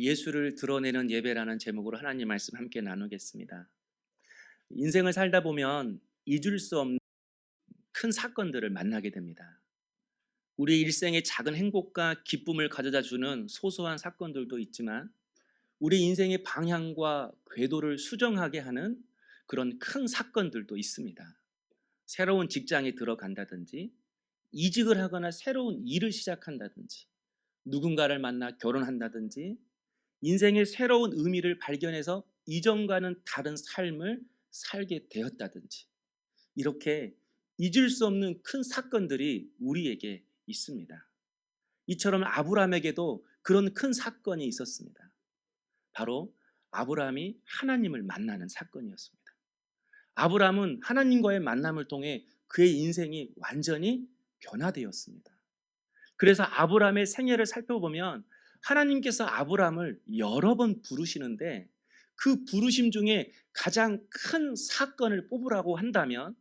예수를 드러내는 예배라는 제목으로 하나님 말씀 함께 나누겠습니다. 인생을 살다 보면 잊을 수 없는 큰 사건들을 만나게 됩니다. 우리 일생의 작은 행복과 기쁨을 가져다 주는 소소한 사건들도 있지만 우리 인생의 방향과 궤도를 수정하게 하는 그런 큰 사건들도 있습니다. 새로운 직장에 들어간다든지, 이직을 하거나 새로운 일을 시작한다든지, 누군가를 만나 결혼한다든지, 인생의 새로운 의미를 발견해서 이전과는 다른 삶을 살게 되었다든지, 이렇게 잊을 수 없는 큰 사건들이 우리에게 있습니다. 이처럼 아브라함에게도 그런 큰 사건이 있었습니다. 바로 아브라함이 하나님을 만나는 사건이었습니다. 아브라함은 하나님과의 만남을 통해 그의 인생이 완전히 변화되었습니다. 그래서 아브라함의 생애를 살펴보면 하나님께서 아브라함을 여러 번 부르시는데, 그 부르심 중에 가장 큰 사건을 뽑으라고 한다면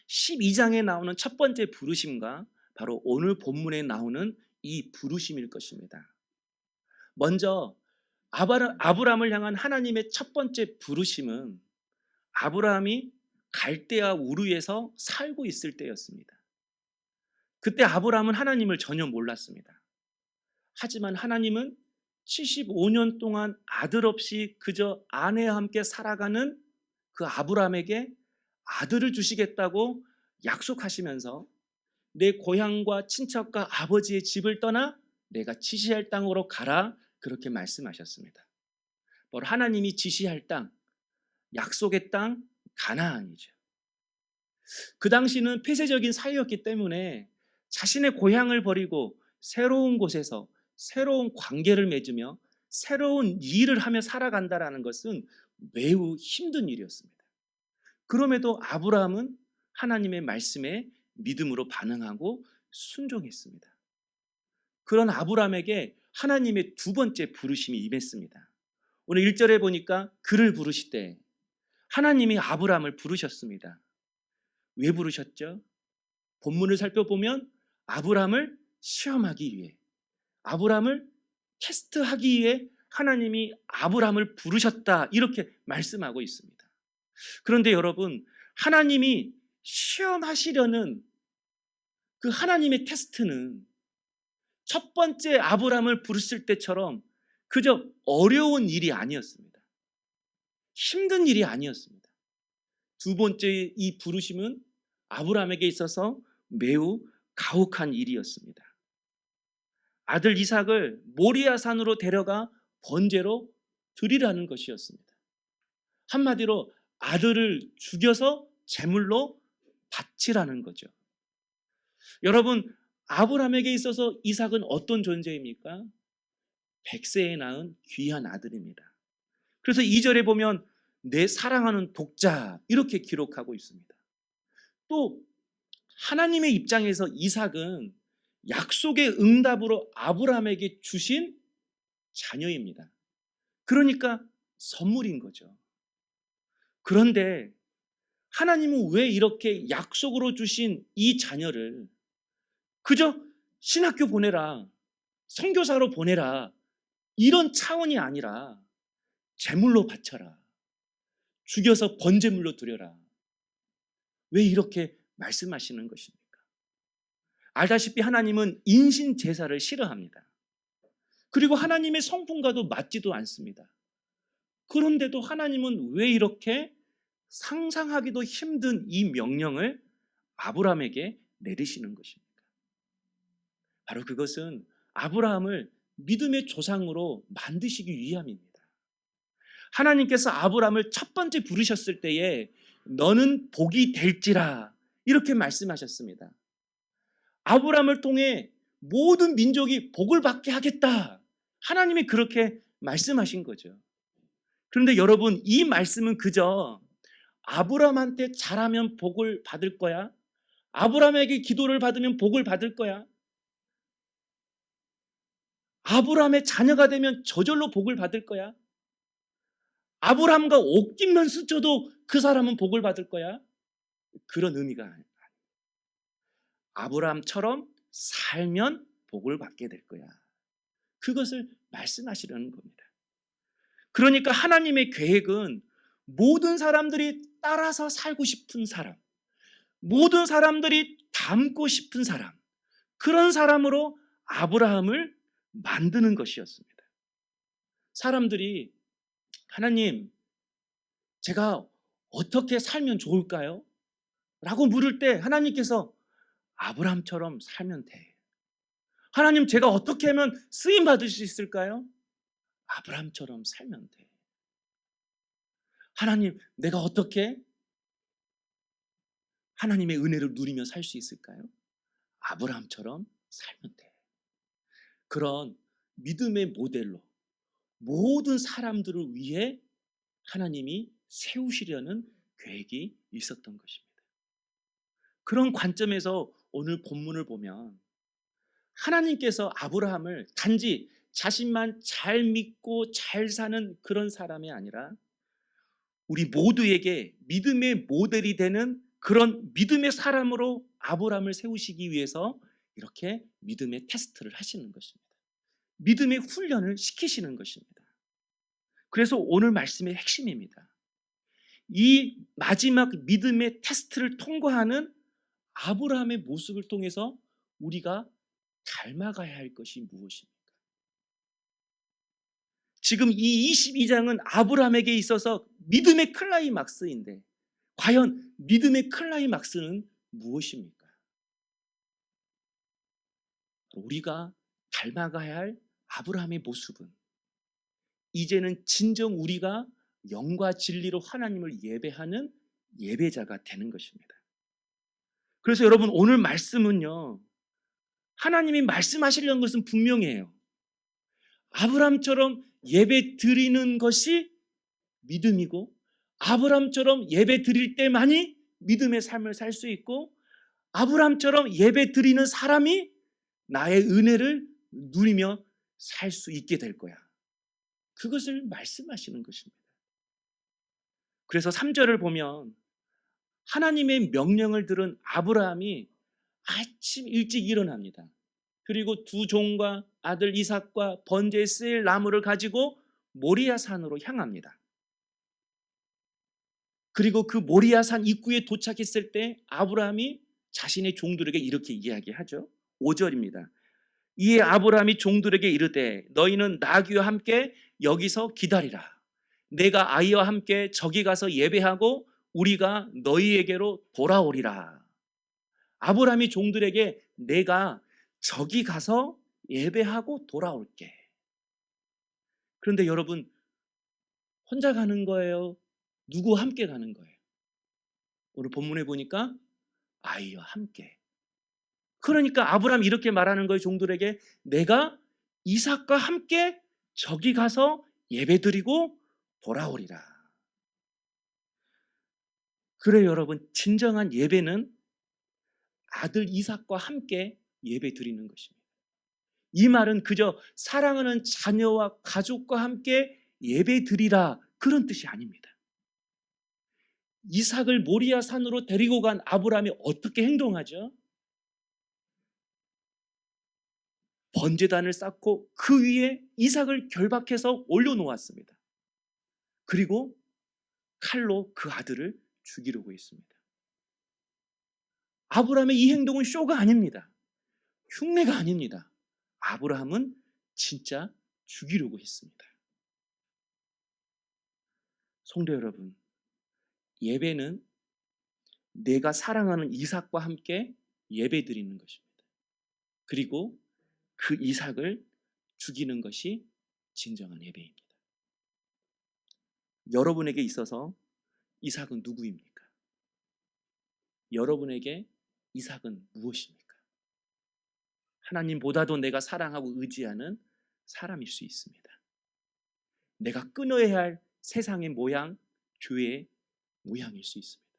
12장에 나오는 첫 번째 부르심과 바로 오늘 본문에 나오는 이 부르심일 것입니다. 먼저 아브라함을 향한 하나님의 첫 번째 부르심은 아브라함이 갈대아 우르에서 살고 있을 때였습니다. 그때 아브라함은 하나님을 전혀 몰랐습니다. 하지만 하나님은 75년 동안 아들 없이 그저 아내와 함께 살아가는 그 아브라함에게 아들을 주시겠다고 약속하시면서 내 고향과 친척과 아버지의 집을 떠나 내가 지시할 땅으로 가라, 그렇게 말씀하셨습니다. 바로 하나님이 지시할 땅, 약속의 땅, 가나안이죠. 그 당시는 폐쇄적인 사회였기 때문에 자신의 고향을 버리고 새로운 곳에서 새로운 관계를 맺으며 새로운 일을 하며 살아간다는 것은 매우 힘든 일이었습니다. 그럼에도 아브라함은 하나님의 말씀에 믿음으로 반응하고 순종했습니다. 그런 아브라함에게 하나님의 두 번째 부르심이 임했습니다. 오늘 1절에 보니까 그를 부르시되, 하나님이 아브라함을 부르셨습니다. 왜 부르셨죠? 본문을 살펴보면 아브라함을 시험하기 위해, 아브라함을 테스트하기 위해 하나님이 아브라함을 부르셨다, 이렇게 말씀하고 있습니다. 그런데 여러분, 하나님이 시험하시려는 그 하나님의 테스트는 첫 번째 아브라함을 부르실 때처럼 그저 어려운 일이 아니었습니다. 힘든 일이 아니었습니다. 두 번째 이 부르심은 아브라함에게 있어서 매우 가혹한 일이었습니다. 아들 이삭을 모리아 산으로 데려가 번제로 드리라는 것이었습니다. 한마디로 아들을 죽여서 제물로 바치라는 거죠. 여러분, 아브라함에게 있어서 이삭은 어떤 존재입니까? 100세에 낳은 귀한 아들입니다. 그래서 2절에 보면 내 사랑하는 독자, 이렇게 기록하고 있습니다. 또 하나님의 입장에서 이삭은 약속의 응답으로 아브라함에게 주신 자녀입니다. 그러니까 선물인 거죠. 그런데 하나님은 왜 이렇게 약속으로 주신 이 자녀를 그저 신학교 보내라, 선교사로 보내라, 이런 차원이 아니라 제물로 바쳐라, 죽여서 번제물로 드려라, 왜 이렇게 말씀하시는 것입니까? 알다시피 하나님은 인신 제사를 싫어합니다. 그리고 하나님의 성품과도 맞지도 않습니다. 그런데도 하나님은 왜 이렇게 상상하기도 힘든 이 명령을 아브라함에게 내리시는 것입니까? 바로 그것은 아브라함을 믿음의 조상으로 만드시기 위함입니다. 하나님께서 아브라함을 첫 번째 부르셨을 때에 너는 복이 될지라, 이렇게 말씀하셨습니다. 아브라함을 통해 모든 민족이 복을 받게 하겠다, 하나님이 그렇게 말씀하신 거죠. 그런데 여러분, 이 말씀은 그저 아브라함한테 잘하면 복을 받을 거야, 아브라함에게 기도를 받으면 복을 받을 거야, 아브라함의 자녀가 되면 저절로 복을 받을 거야, 아브라함과 옷깃만 스쳐도 그 사람은 복을 받을 거야, 그런 의미가 아니에요. 아브라함처럼 살면 복을 받게 될 거야, 그것을 말씀하시려는 겁니다. 그러니까 하나님의 계획은 모든 사람들이 따라서 살고 싶은 사람, 모든 사람들이 닮고 싶은 사람, 그런 사람으로 아브라함을 만드는 것이었습니다. 사람들이 하나님, 제가 어떻게 살면 좋을까요? 라고 물을 때 하나님께서 아브라함처럼 살면 돼. 하나님, 제가 어떻게 하면 쓰임 받을 수 있을까요? 아브라함처럼 살면 돼. 하나님, 내가 어떻게 하나님의 은혜를 누리며 살 수 있을까요? 아브라함처럼 살면 돼. 그런 믿음의 모델로 모든 사람들을 위해 하나님이 세우시려는 계획이 있었던 것입니다. 그런 관점에서 오늘 본문을 보면 하나님께서 아브라함을 단지 자신만 잘 믿고 잘 사는 그런 사람이 아니라 우리 모두에게 믿음의 모델이 되는 그런 믿음의 사람으로 아브라함을 세우시기 위해서 이렇게 믿음의 테스트를 하시는 것입니다. 믿음의 훈련을 시키시는 것입니다. 그래서 오늘 말씀의 핵심입니다. 이 마지막 믿음의 테스트를 통과하는 아브라함의 모습을 통해서 우리가 닮아가야 할 것이 무엇입니까? 지금 이 22장은 아브라함에게 있어서 믿음의 클라이막스인데 과연 믿음의 클라이막스는 무엇입니까? 우리가 닮아가야 할 아브라함의 모습은 이제는 진정 우리가 영과 진리로 하나님을 예배하는 예배자가 되는 것입니다. 그래서 여러분, 오늘 말씀은요, 하나님이 말씀하시려는 것은 분명해요. 아브라함처럼 예배 드리는 것이 믿음이고 아브라함처럼 예배 드릴 때만이 믿음의 삶을 살 수 있고 아브라함처럼 예배 드리는 사람이 나의 은혜를 누리며 살 수 있게 될 거야. 그것을 말씀하시는 것입니다. 그래서 3절을 보면 하나님의 명령을 들은 아브라함이 아침 일찍 일어납니다. 그리고 두 종과 아들 이삭과 번제에 쓰일 나무를 가지고 모리아 산으로 향합니다. 그리고 그 모리아 산 입구에 도착했을 때 아브라함이 자신의 종들에게 이렇게 이야기하죠. 5절입니다. 이에 아브라함이 종들에게 이르되 너희는 나귀와 함께 여기서 기다리라. 내가 아이와 함께 저기 가서 예배하고 우리가 너희에게로 돌아오리라. 아브라함이 종들에게 내가 저기 가서 예배하고 돌아올게. 그런데 여러분, 혼자 가는 거예요? 누구와 함께 가는 거예요? 오늘 본문에 보니까 아이와 함께. 그러니까 아브라함이 이렇게 말하는 거예요. 종들에게 내가 이삭과 함께 저기 가서 예배드리고 돌아오리라. 그래요, 여러분. 진정한 예배는 아들 이삭과 함께 예배드리는 것입니다. 이 말은 그저 사랑하는 자녀와 가족과 함께 예배드리라 그런 뜻이 아닙니다. 이삭을 모리아 산으로 데리고 간 아브라함이 어떻게 행동하죠? 번제단을 쌓고 그 위에 이삭을 결박해서 올려놓았습니다. 그리고 칼로 그 아들을 죽이려고 했습니다. 아브라함의 이 행동은 쇼가 아닙니다. 흉내가 아닙니다. 아브라함은 진짜 죽이려고 했습니다. 성도 여러분, 예배는 내가 사랑하는 이삭과 함께 예배드리는 것입니다. 그리고 그 이삭을 죽이는 것이 진정한 예배입니다. 여러분에게 있어서 이삭은 누구입니까? 여러분에게 이삭은 무엇입니까? 하나님보다도 내가 사랑하고 의지하는 사람일 수 있습니다. 내가 끊어야 할 세상의 모양, 교회의 모양일 수 있습니다.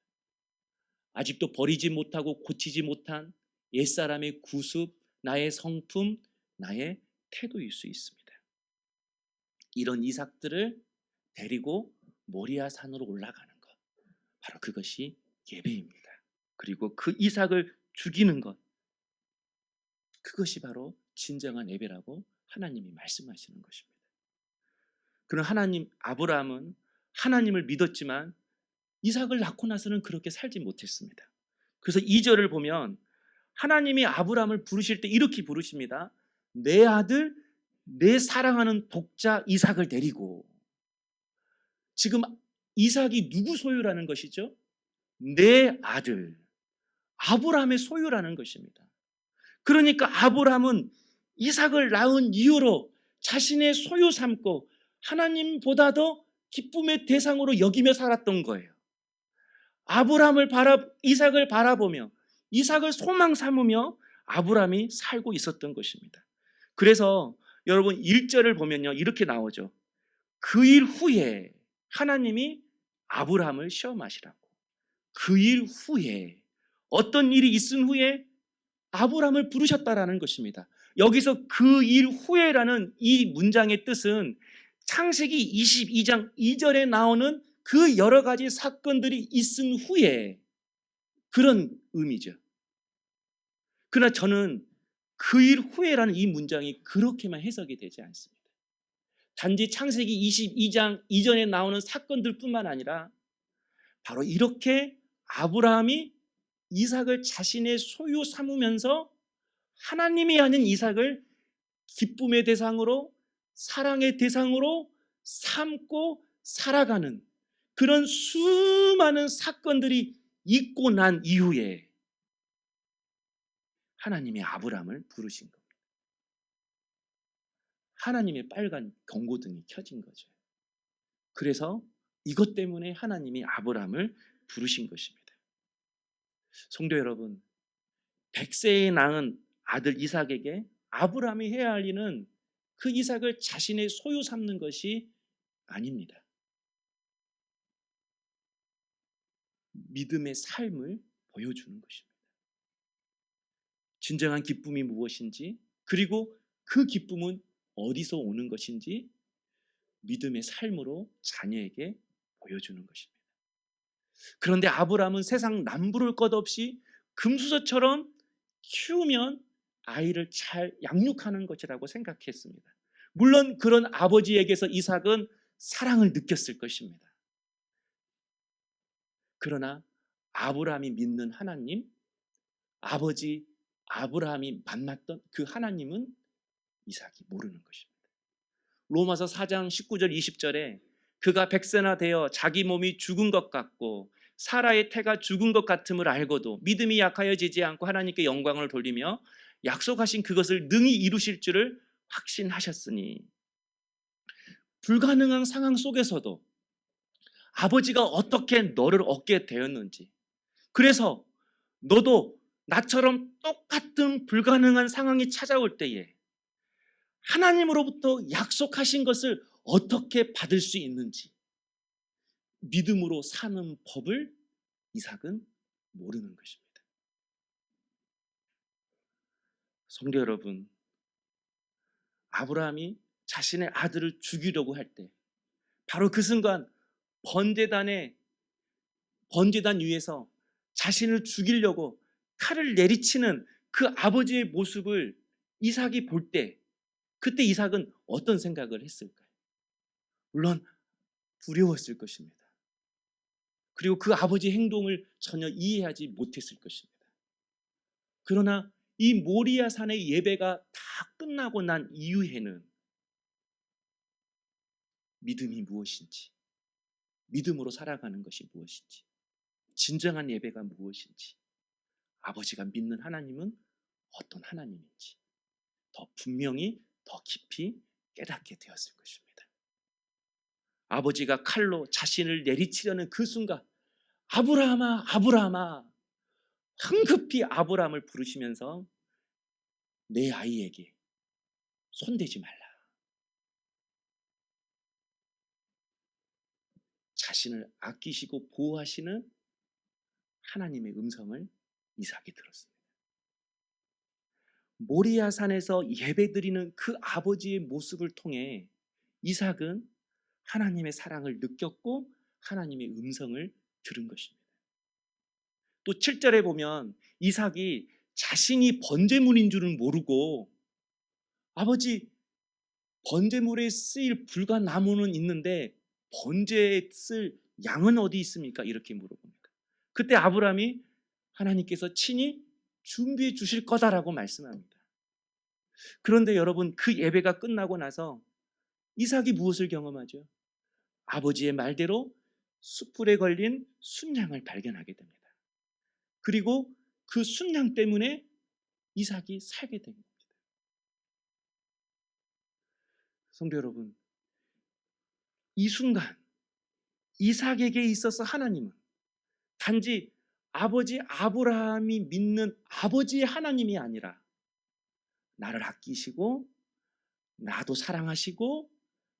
아직도 버리지 못하고 고치지 못한 옛사람의 구습, 나의 성품, 나의 태도일 수 있습니다. 이런 이삭들을 데리고 모리아 산으로 올라가는 것, 바로 그것이 예배입니다. 그리고 그 이삭을 죽이는 것, 그것이 바로 진정한 예배라고 하나님이 말씀하시는 것입니다. 그런 하나님 아브라함은 하나님을 믿었지만 이삭을 낳고 나서는 그렇게 살지 못했습니다. 그래서 2절을 보면 하나님이 아브라함을 부르실 때 이렇게 부르십니다. 내 아들, 내 사랑하는 독자 이삭을 데리고. 지금 이삭이 누구 소유라는 것이죠? 내 아들, 아브라함의 소유라는 것입니다. 그러니까 아브라함은 이삭을 낳은 이후로 자신의 소유 삼고 하나님보다 더 기쁨의 대상으로 여기며 살았던 거예요. 이삭을 바라보며 이삭을 소망 삼으며 아브라함이 살고 있었던 것입니다. 그래서 여러분 1절을 보면요, 이렇게 나오죠. 그 일 후에 하나님이 아브라함을 시험하시라고. 그 일 후에, 어떤 일이 있은 후에 아브라함을 부르셨다라는 것입니다. 여기서 그 일 후에라는 이 문장의 뜻은 창세기 22장 2절에 나오는 그 여러 가지 사건들이 있은 후에, 그런 의미죠. 그러나 저는 그 일 후에라는 이 문장이 그렇게만 해석이 되지 않습니다. 단지 창세기 22장 이전에 나오는 사건들 뿐만 아니라 바로 이렇게 아브라함이 이삭을 자신의 소유 삼으면서 하나님이 아닌 이삭을 기쁨의 대상으로, 사랑의 대상으로 삼고 살아가는 그런 수많은 사건들이 있고 난 이후에 하나님이 아브라함을 부르신 겁니다. 하나님의 빨간 경고등이 켜진 거죠. 그래서 이것 때문에 하나님이 아브라함을 부르신 것입니다. 성도 여러분, 100세에 낳은 아들 이삭에게 아브라함이 해야 할 일은 그 이삭을 자신의 소유 삼는 것이 아닙니다. 믿음의 삶을 보여주는 것입니다. 진정한 기쁨이 무엇인지, 그리고 그 기쁨은 어디서 오는 것인지 믿음의 삶으로 자녀에게 보여주는 것입니다. 그런데 아브라함은 세상 남부를 것 없이 금수저처럼 키우면 아이를 잘 양육하는 것이라고 생각했습니다. 물론 그런 아버지에게서 이삭은 사랑을 느꼈을 것입니다. 그러나 아브라함이 믿는 하나님, 아버지 아브라함이 만났던 그 하나님은 이삭이 모르는 것입니다. 로마서 4장 19절 20절에 그가 100세나 되어 자기 몸이 죽은 것 같고 사라의 태가 죽은 것 같음을 알고도 믿음이 약하여지지 않고 하나님께 영광을 돌리며 약속하신 그것을 능히 이루실 줄을 확신하셨으니, 불가능한 상황 속에서도 아버지가 어떻게 너를 얻게 되었는지, 그래서 너도 나처럼 똑같은 불가능한 상황이 찾아올 때에 하나님으로부터 약속하신 것을 어떻게 받을 수 있는지 믿음으로 사는 법을 이삭은 모르는 것입니다. 성도 여러분, 아브라함이 자신의 아들을 죽이려고 할 때 바로 그 순간 번제단 위에서 자신을 죽이려고 칼을 내리치는 그 아버지의 모습을 이삭이 볼 때, 그때 이삭은 어떤 생각을 했을까요? 물론 두려웠을 것입니다. 그리고 그 아버지의 행동을 전혀 이해하지 못했을 것입니다. 그러나 이 모리아 산의 예배가 다 끝나고 난 이후에는 믿음이 무엇인지, 믿음으로 살아가는 것이 무엇인지, 진정한 예배가 무엇인지, 아버지가 믿는 하나님은 어떤 하나님인지 더 분명히, 더 깊이 깨닫게 되었을 것입니다. 아버지가 칼로 자신을 내리치려는 그 순간, 아브라함아, 아브라함아, 황급히 아브라함을 부르시면서 내 아이에게 손대지 말라. 자신을 아끼시고 보호하시는 하나님의 음성을 이삭이 들었습니다. 모리아 산에서 예배드리는 그 아버지의 모습을 통해 이삭은 하나님의 사랑을 느꼈고 하나님의 음성을 들은 것입니다. 또 7절에 보면 이삭이 자신이 번제물인 줄은 모르고 아버지 번제물에 쓰일 불과 나무는 있는데 번제에 쓸 양은 어디 있습니까? 이렇게 물어봅니다. 그때 아브라함이 하나님께서 친히 준비해 주실 거다라고 말씀합니다. 그런데 여러분, 그 예배가 끝나고 나서 이삭이 무엇을 경험하죠? 아버지의 말대로 숯불에 걸린 순양을 발견하게 됩니다. 그리고 그 순양 때문에 이삭이 살게 됩니다. 성도 여러분, 이 순간 이삭에게 있어서 하나님은 단지 아버지 아브라함이 믿는 아버지의 하나님이 아니라 나를 아끼시고 나도 사랑하시고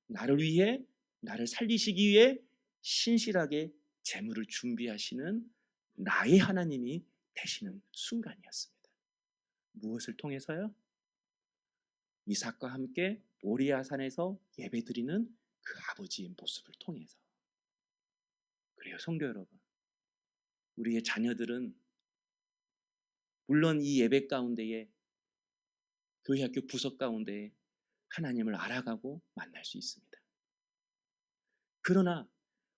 나를 위해 나를 살리시기 위해 신실하게 재물을 준비하시는 나의 하나님이 되시는 순간이었습니다. 무엇을 통해서요? 이삭과 함께 모리아 산에서 예배드리는 그 아버지의 모습을 통해서. 그래요, 성도 여러분. 우리의 자녀들은 물론 이 예배 가운데에 교회 학교 부서 가운데에 하나님을 알아가고 만날 수 있습니다. 그러나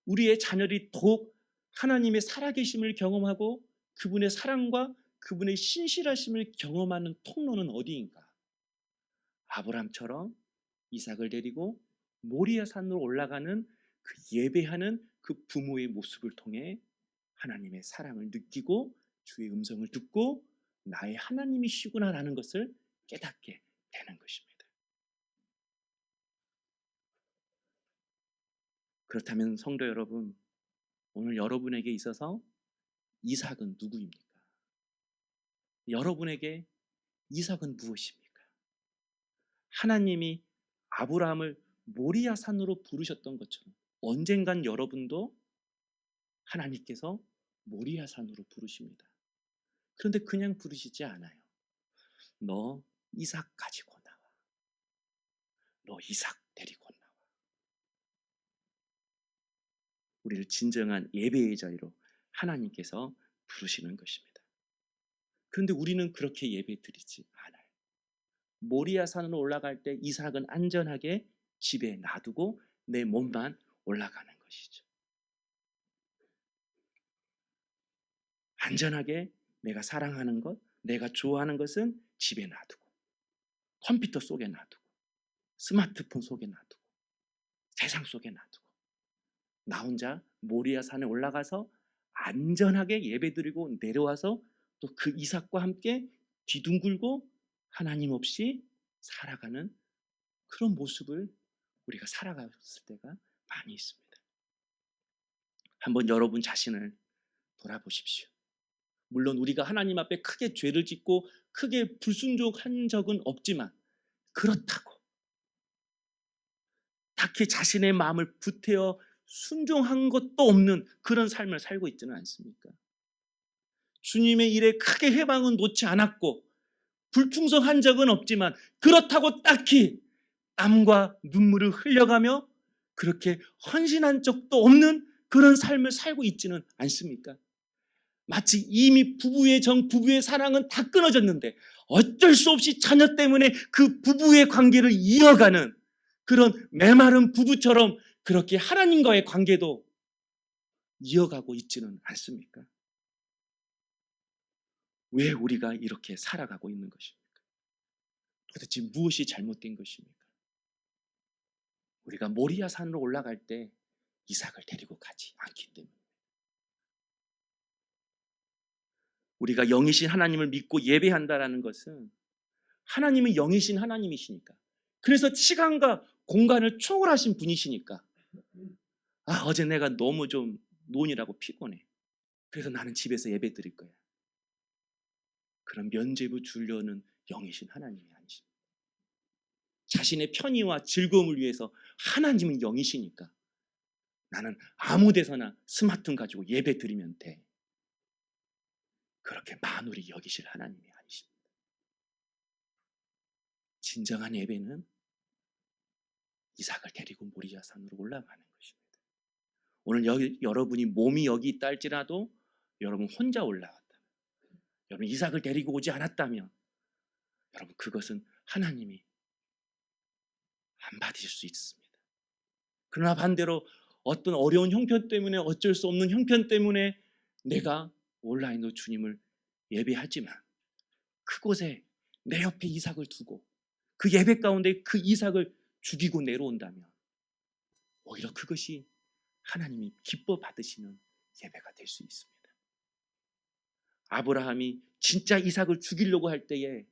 우리의 자녀들이 더욱 하나님의 살아계심을 경험하고 그분의 사랑과 그분의 신실하심을 경험하는 통로는 어디인가? 아브람처럼 이삭을 데리고 모리아 산으로 올라가는 그 예배하는 그 부모의 모습을 통해 하나님의 사랑을 느끼고 주의 음성을 듣고 나의 하나님이시구나라는 것을 깨닫게 되는 것입니다. 그렇다면 성도 여러분, 오늘 여러분에게 있어서 이삭은 누구입니까? 여러분에게 이삭은 무엇입니까? 하나님이 아브라함을 모리아 산으로 부르셨던 것처럼 언젠간 여러분도 하나님께서 모리아 산으로 부르십니다. 그런데 그냥 부르시지 않아요. 너 이삭 가지고 나와. 너 이삭 데리고 나와. 우리를 진정한 예배의 자리로 하나님께서 부르시는 것입니다. 그런데 우리는 그렇게 예배 드리지 않아요. 모리아 산으로 올라갈 때 이삭은 안전하게 집에 놔두고 내 몸만 올라가는 것이죠. 안전하게 내가 사랑하는 것, 내가 좋아하는 것은 집에 놔두고 컴퓨터 속에 놔두고 스마트폰 속에 놔두고 세상 속에 놔두고 나 혼자 모리아 산에 올라가서 안전하게 예배드리고 내려와서 또 그 이삭과 함께 뒤둥글고 하나님 없이 살아가는 그런 모습을 우리가 살아갔을 때가 많이 있습니다. 한번 여러분 자신을 돌아보십시오. 물론 우리가 하나님 앞에 크게 죄를 짓고 크게 불순종한 적은 없지만 그렇다고 딱히 자신의 마음을 불태워 순종한 것도 없는 그런 삶을 살고 있지는 않습니까? 주님의 일에 크게 해방은 놓지 않았고 불충성한 적은 없지만 그렇다고 딱히 땀과 눈물을 흘려가며 그렇게 헌신한 적도 없는 그런 삶을 살고 있지는 않습니까? 마치 이미 부부의 사랑은 다 끊어졌는데 어쩔 수 없이 자녀 때문에 그 부부의 관계를 이어가는 그런 메마른 부부처럼 그렇게 하나님과의 관계도 이어가고 있지는 않습니까? 왜 우리가 이렇게 살아가고 있는 것입니까? 도대체 무엇이 잘못된 것입니까? 우리가 모리아 산으로 올라갈 때 이삭을 데리고 가지 않기 때문에 우리가 영이신 하나님을 믿고 예배한다라는 것은 하나님은 영이신 하나님이시니까 그래서 시간과 공간을 초월하신 분이시니까 어제 내가 너무 좀 논이라고 피곤해. 그래서 나는 집에서 예배 드릴 거야. 그런 면죄부 주려는 영이신 하나님이 아니십니다. 자신의 편의와 즐거움을 위해서 하나님은 영이시니까 나는 아무 데서나 스마트폰 가지고 예배 드리면 돼. 그렇게 만우리 여기실 하나님이 아니십니다. 진정한 예배는 이삭을 데리고 모리아 산으로 올라가는 것입니다. 오늘 여러분이 몸이 여기 있다 할지라도 여러분 혼자 올라갔다. 여러분 이삭을 데리고 오지 않았다면 여러분 그것은 하나님이 안 받으실 수 있습니다. 그러나 반대로 어떤 어려운 형편 때문에, 어쩔 수 없는 형편 때문에 내가 온라인으로 주님을 예배하지만 그곳에 내 옆에 이삭을 두고 그 예배 가운데 그 이삭을 죽이고 내려온다면 오히려 그것이 하나님이 기뻐 받으시는 예배가 될 수 있습니다. 아브라함이 진짜 이삭을 죽이려고 할 때에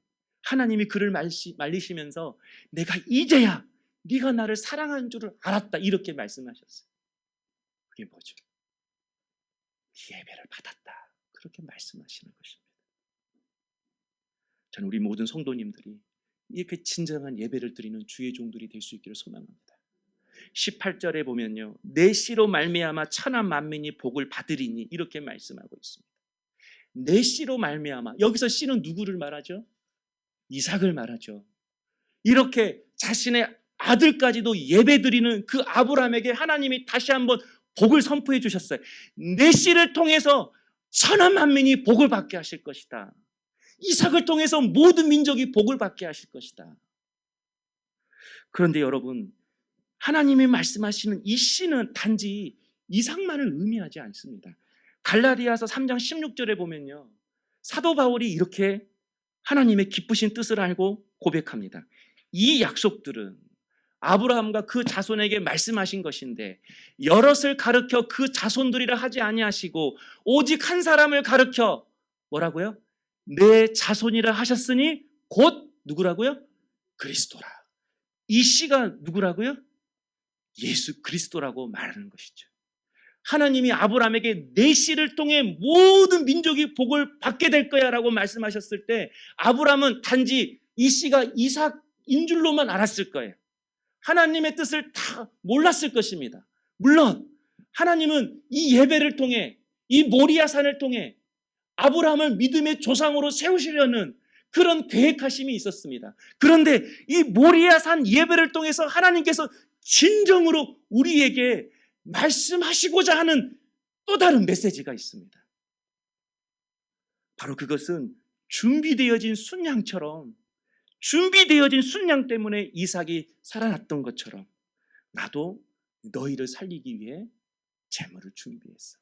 하나님이 그를 말리시면서 내가 이제야 네가 나를 사랑하는 줄을 알았다, 이렇게 말씀하셨어요. 그게 뭐죠? 예배를 받았다, 그렇게 말씀하시는 것입니다. 저는 우리 모든 성도님들이 이렇게 진정한 예배를 드리는 주의 종들이 될 수 있기를 소망합니다. 18절에 보면요, 내 씨로 말미암아 천하 만민이 복을 받으리니, 이렇게 말씀하고 있습니다. 내 씨로 말미암아, 여기서 씨는 누구를 말하죠? 이삭을 말하죠. 이렇게 자신의 아들까지도 예배드리는 그 아브라함에게 하나님이 다시 한번 복을 선포해 주셨어요. 내 씨를 통해서 천하 만민이 복을 받게 하실 것이다. 이삭을 통해서 모든 민족이 복을 받게 하실 것이다. 그런데 여러분, 하나님이 말씀하시는 이 씨는 단지 이삭만을 의미하지 않습니다. 갈라디아서 3장 16절에 보면요, 사도 바울이 이렇게 하나님의 기쁘신 뜻을 알고 고백합니다. 이 약속들은 아브라함과 그 자손에게 말씀하신 것인데 여럿을 가르쳐 그 자손들이라 하지 아니하시고 오직 한 사람을 가르쳐 뭐라고요? 내 자손이라 하셨으니 곧 누구라고요? 그리스도라. 이 씨가 누구라고요? 예수 그리스도라고 말하는 것이죠. 하나님이 아브라함에게 내 씨를 통해 모든 민족이 복을 받게 될 거야 라고 말씀하셨을 때 아브라함은 단지 이 씨가 이삭인 줄로만 알았을 거예요. 하나님의 뜻을 다 몰랐을 것입니다. 물론 하나님은 이 예배를 통해, 이 모리아산을 통해 아브라함을 믿음의 조상으로 세우시려는 그런 계획하심이 있었습니다. 그런데 이 모리아산 예배를 통해서 하나님께서 진정으로 우리에게 말씀하시고자 하는 또 다른 메시지가 있습니다. 바로 그것은 준비되어진 순양처럼, 준비되어진 순양 때문에 이삭이 살아났던 것처럼 나도 너희를 살리기 위해 재물을 준비했어.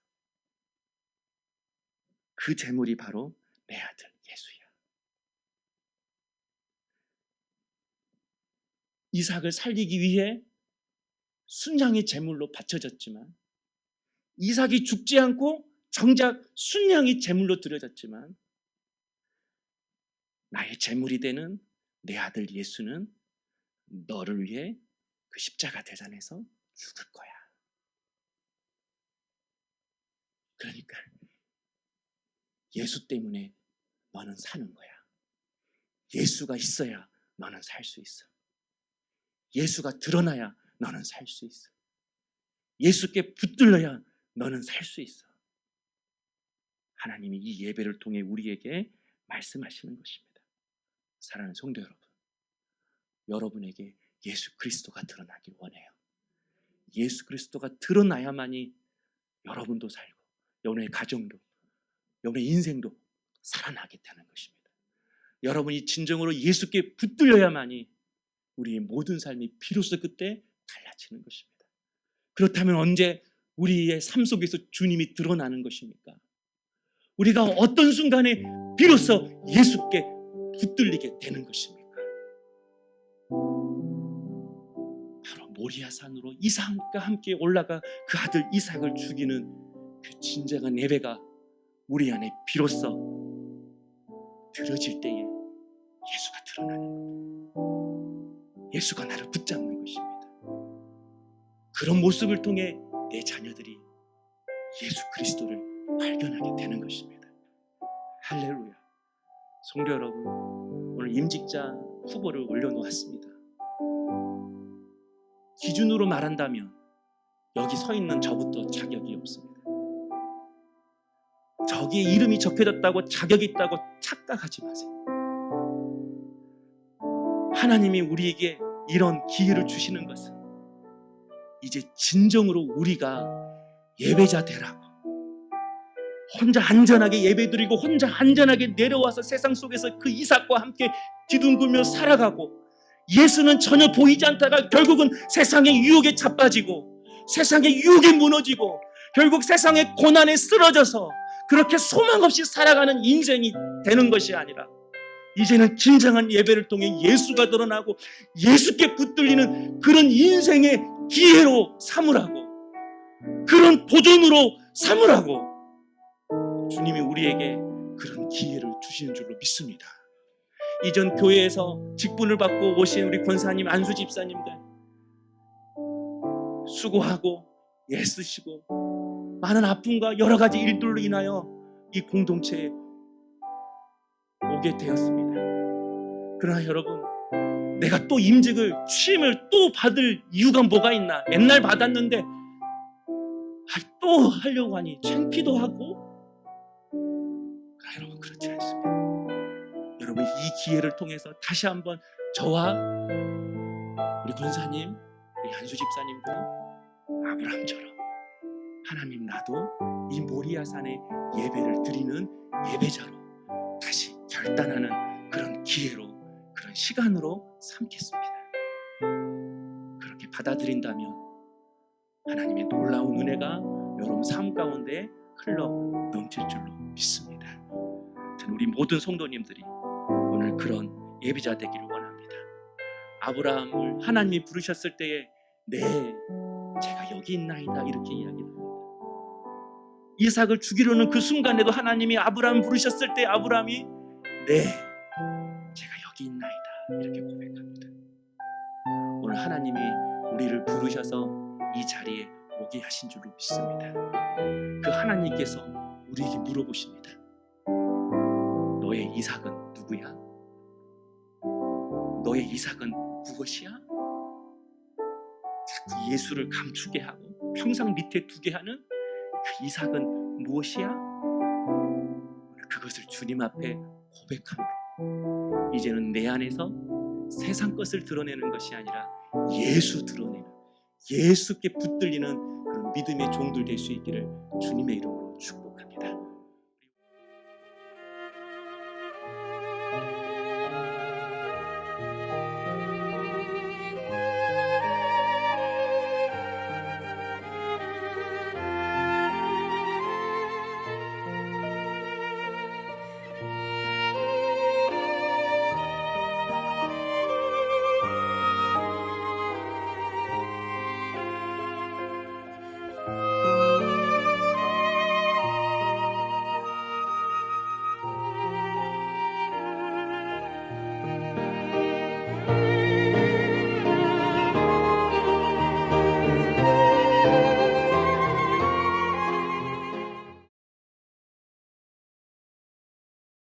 그 재물이 바로 내 아들 예수야. 이삭을 살리기 위해 순양이 제물로 바쳐졌지만, 이삭이 죽지 않고 정작 순양이 제물로 드려졌지만, 나의 제물이 되는 내 아들 예수는 너를 위해 그 십자가 대산에서 죽을 거야. 그러니까 예수 때문에 너는 사는 거야. 예수가 있어야 너는 살 수 있어. 예수가 드러나야 너는 살 수 있어. 예수께 붙들려야 너는 살 수 있어. 하나님이 이 예배를 통해 우리에게 말씀하시는 것입니다. 사랑하는 성도 여러분, 여러분에게 예수 그리스도가 드러나길 원해요. 예수 그리스도가 드러나야만이 여러분도 살고 여러분의 가정도, 여러분의 인생도 살아나게 되는 것입니다. 여러분이 진정으로 예수께 붙들려야만이 우리의 모든 삶이 비로소 그때 달라지는 것입니다. 그렇다면 언제 우리의 삶 속에서 주님이 드러나는 것입니까? 우리가 어떤 순간에 비로소 예수께 붙들리게 되는 것입니까? 바로 모리아산으로 이삭과 함께 올라가 그 아들 이삭을 죽이는 그 진정한 예배가 우리 안에 비로소 들어질 때에 예수가 드러나는 겁니다. 예수가 나를 붙잡는 것입니다. 그런 모습을 통해 내 자녀들이 예수 그리스도를 발견하게 되는 것입니다. 할렐루야. 성도 여러분, 오늘 임직자 후보를 올려놓았습니다. 기준으로 말한다면 여기 서 있는 저부터 자격이 없습니다. 저기에 이름이 적혀졌다고 자격이 있다고 착각하지 마세요. 하나님이 우리에게 이런 기회를 주시는 것은 이제 진정으로 우리가 예배자 되라고, 혼자 안전하게 예배드리고 혼자 안전하게 내려와서 세상 속에서 그 이삭과 함께 뒤둥글며 살아가고 예수는 전혀 보이지 않다가 결국은 세상의 유혹에 자빠지고 세상의 유혹에 무너지고 결국 세상의 고난에 쓰러져서 그렇게 소망 없이 살아가는 인생이 되는 것이 아니라 이제는 진정한 예배를 통해 예수가 드러나고 예수께 붙들리는 그런 인생의 기회로 삼으라고, 그런 도전으로 삼으라고 주님이 우리에게 그런 기회를 주시는 줄로 믿습니다. 이전 교회에서 직분을 받고 오신 우리 권사님, 안수 집사님들 수고하고 애쓰시고 많은 아픔과 여러 가지 일들로 인하여 이 공동체에 오게 되었습니다. 그러나 여러분, 내가 또 임직을, 취임을 또 받을 이유가 뭐가 있나? 옛날 받았는데 또 하려고 하니 창피도 하고. 여러분, 그렇지 않습니다. 여러분, 이 기회를 통해서 다시 한번 저와 우리 권사님, 우리 안수 집사님도 아브라함처럼 하나님, 나도 이 모리아 산에 예배를 드리는 예배자로 다시 결단하는 그런 기회로, 그런 시간으로 삼겠습니다. 그렇게 받아들인다면 하나님의 놀라운 은혜가 여러분 삶 가운데 흘러 넘칠 줄로 믿습니다. 저는 우리 모든 성도님들이 오늘 그런 예배자 되기를 원합니다. 아브라함을 하나님이 부르셨을 때에 네, 제가 여기 있나이다 이렇게 이야기합니다. 이삭을 죽이려는 그 순간에도 하나님이 아브라함 부르셨을 때 아브라함이 네, 제가 여기 있나이다 이렇게 고백합니다. 오늘 하나님이 우리를 부르셔서 이 자리에 오게 하신 줄로 믿습니다. 그 하나님께서 우리에게 물어보십니다. 너의 이삭은 누구야? 너의 이삭은 무엇이야? 자꾸 예수를 감추게 하고 평상 밑에 두게 하는 그 이삭은 무엇이야? 그것을 주님 앞에 고백함으로 이제는 내 안에서 세상 것을 드러내는 것이 아니라 예수 드러내는, 예수께 붙들리는 그런 믿음의 종들 될 수 있기를 주님의 이름으로